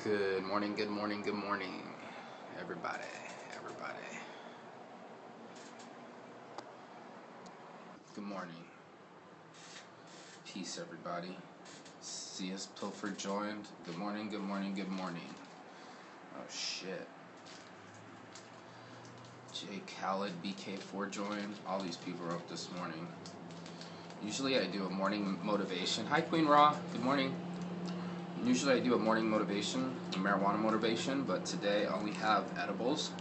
Good morning, good morning, good morning, everybody, everybody. Good morning. Peace, everybody. C.S. Pilford joined. Good morning, good morning, good morning. Oh, shit. J. Khaled, BK4 joined. All these people are up this morning. Usually I do a morning motivation. Hi, Queen Raw. Good morning. Usually I do a morning motivation, a marijuana motivation, but today I only have edibles,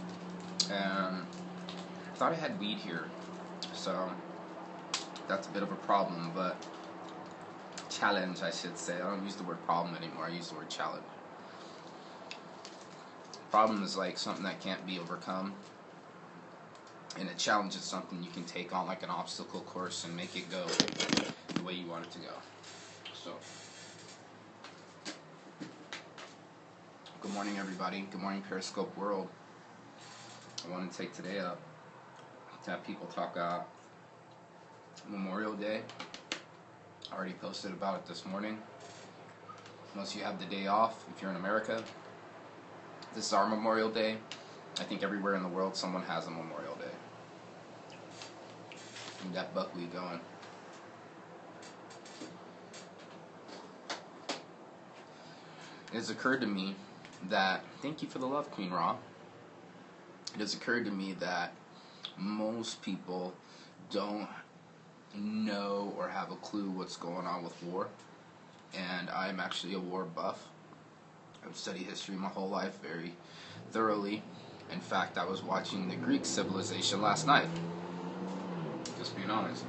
and I thought I had weed here, so that's a bit of a problem, but challenge, I should say. I don't use the word problem anymore, I use the word challenge. Problem is like something that can't be overcome, and a challenge is something you can take on like an obstacle course and make it go the way you want it to go. So, good morning, everybody. Good morning, Periscope world. I want to take today up to have people talk Memorial Day. I already posted about it this morning. Unless you have the day off, if you're in America, this is our Memorial Day. I think everywhere in the world someone has a Memorial Day. Keep that buckwheat going. It has occurred to me that, thank you for the love, Queen Raw. It has occurred to me that most people don't know or have a clue what's going on with war. And I'm actually a war buff. I've studied history my whole life very thoroughly. In fact, I was watching the Greek civilization last night. Just being honest.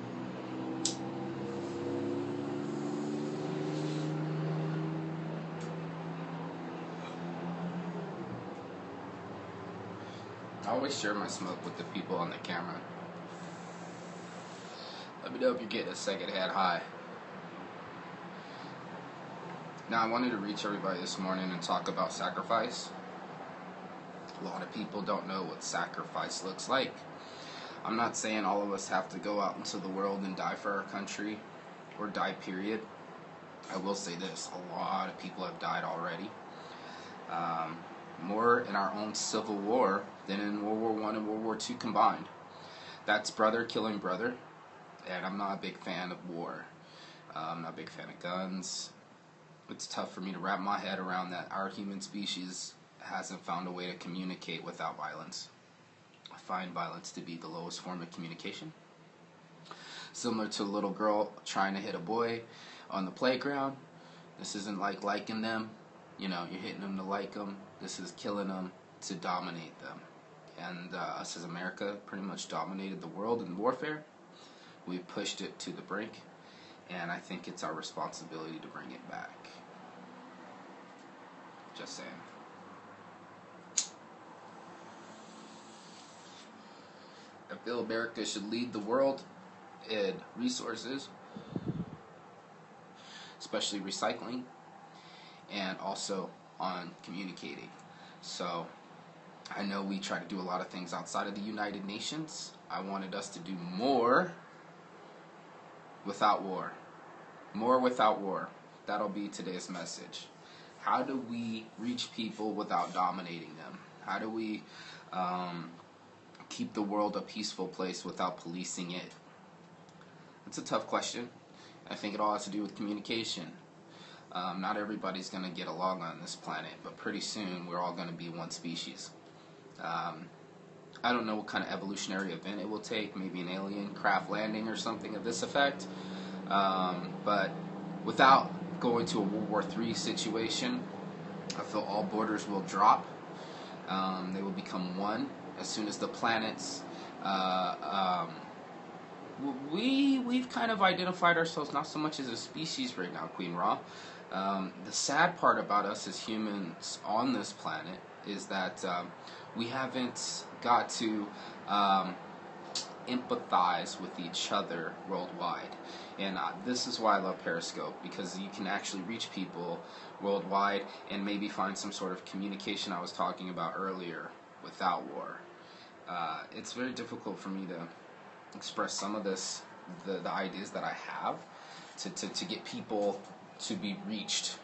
I always share my smoke with the people on the camera. Let me know if you're getting a second-hand high. Now, I wanted to reach everybody this morning and talk about sacrifice. A lot of people don't know what sacrifice looks like. I'm not saying all of us have to go out into the world and die for our country, or die, period. I will say this, a lot of people have died already. More in our own civil war than in World War I and World War II combined. That's brother killing brother, and I'm not a big fan of war. I'm not a big fan of guns. It's tough for me to wrap my head around that our human species hasn't found a way to communicate without violence. I find violence to be the lowest form of communication. Similar to a little girl trying to hit a boy on the playground. This isn't like liking them. You know, you're hitting them to like them. This is killing them to dominate them. And us as America pretty much dominated the world in warfare. We've pushed it to the brink. And I think it's our responsibility to bring it back. Just saying. I feel America should lead the world in resources, especially recycling, and also on communicating. So, I know we try to do a lot of things outside of the United Nations. I wanted us to do more without war. More without war. That'll be today's message. How do we reach people without dominating them? How do we keep the world a peaceful place without policing it? It's a tough question. I think it all has to do with communication. Not everybody's going to get along on this planet, but pretty soon we're all going to be one species. I don't know what kind of evolutionary event it will take, maybe an alien craft landing or something of this effect, but without going to a World War III situation, I feel all borders will drop. They will become one as soon as the planets we've kind of identified ourselves not so much as a species right now, Queen Ra. The sad part about us as humans on this planet is that we haven't got to empathize with each other worldwide. And this is why I love Periscope, because you can actually reach people worldwide and maybe find some sort of communication I was talking about earlier without war. It's very difficult for me to express some of the ideas that I have to get people to be reached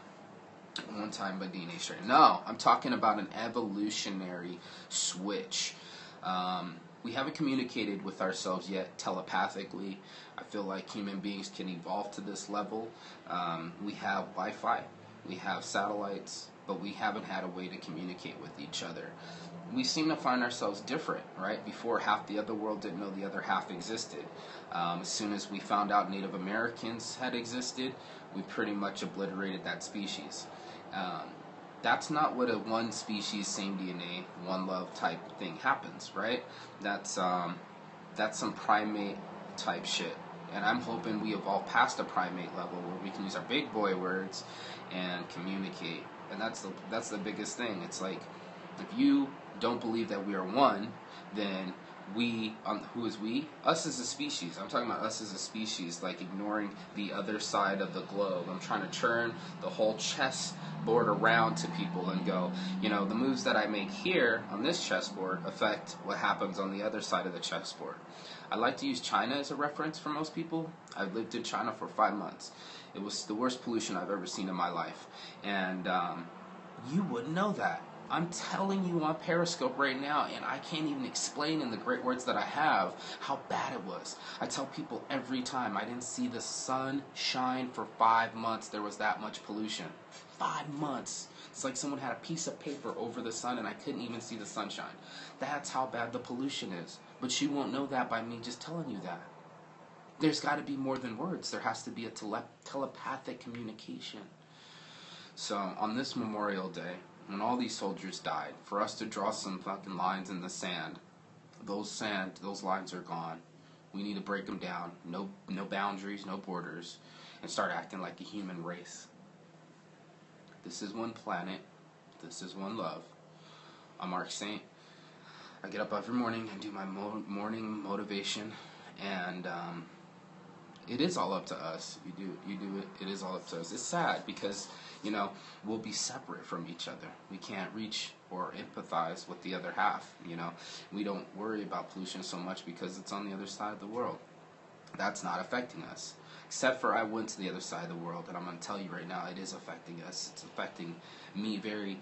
one time by DNA strain. No, I'm talking about an evolutionary switch. We haven't communicated with ourselves yet telepathically. I feel like human beings can evolve to this level. We have Wi-Fi, we have satellites, but we haven't had a way to communicate with each other. We seem to find ourselves different, right? Before, half the other world didn't know the other half existed. As soon as we found out Native Americans had existed, we pretty much obliterated that species. That's not what a one species, same DNA, one love type thing happens, right? That's some primate type shit. And I'm hoping we evolve past a primate level where we can use our big boy words and communicate. And that's the biggest thing. It's like, if you don't believe that we are one, then we, who is we? Us as a species. I'm talking about us as a species, like ignoring the other side of the globe. I'm trying to turn the whole chessboard around to people and go, the moves that I make here on this chessboard affect what happens on the other side of the chessboard. I like to use China as a reference for most people. I've lived in China for 5 months. It was the worst pollution I've ever seen in my life. And you wouldn't know that. I'm telling you on Periscope right now, and I can't even explain in the great words that I have how bad it was. I tell people every time, I didn't see the sun shine for 5 months. There was that much pollution. 5 months. It's like someone had a piece of paper over the sun and I couldn't even see the sunshine. That's how bad the pollution is. But you won't know that by me just telling you that. There's got to be more than words. There has to be a telepathic communication. So on this Memorial Day, when all these soldiers died, for us to draw some fucking lines in the sand, those lines are gone. We need to break them down. No boundaries, no borders, and start acting like a human race. This is one planet. This is one love. I'm Mark Saint. I get up every morning and do my morning motivation, and it is all up to us. You do it. It is all up to us. It's sad because, we'll be separate from each other. We can't reach or empathize with the other half, We don't worry about pollution so much because it's on the other side of the world. That's not affecting us. Except for I went to the other side of the world, and I'm going to tell you right now, it is affecting us. It's affecting me very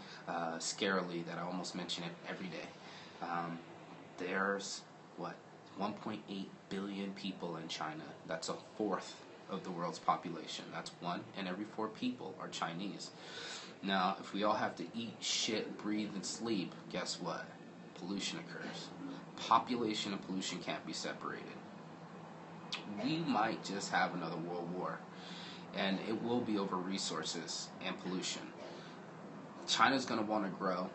scarily that I almost mention it every day. There's, 1.8 billion people in China. That's a fourth of the world's population. That's 1 in every 4 people are Chinese. Now, if we all have to eat, shit, breathe, and sleep, guess what? Pollution occurs. Population and pollution can't be separated. We might just have another world war, and it will be over resources and pollution. China's going to want to grow.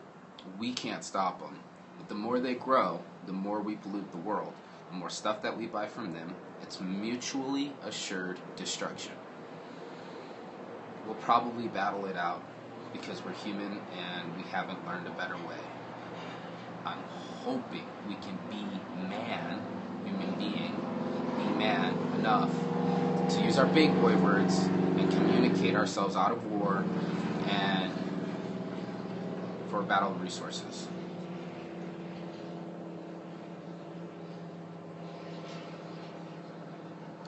We can't stop them. But the more they grow, the more we pollute the world. The more stuff that we buy from them, it's mutually assured destruction. We'll probably battle it out because we're human and we haven't learned a better way. I'm hoping we can be human being, enough to use our big boy words and communicate ourselves out of war and for a battle of resources.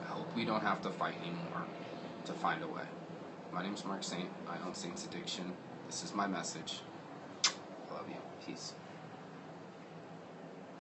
I hope we don't have to fight anymore to find a way. My name's Mark Saint. I own Saint's Addiction. This is my message. I love you. Peace.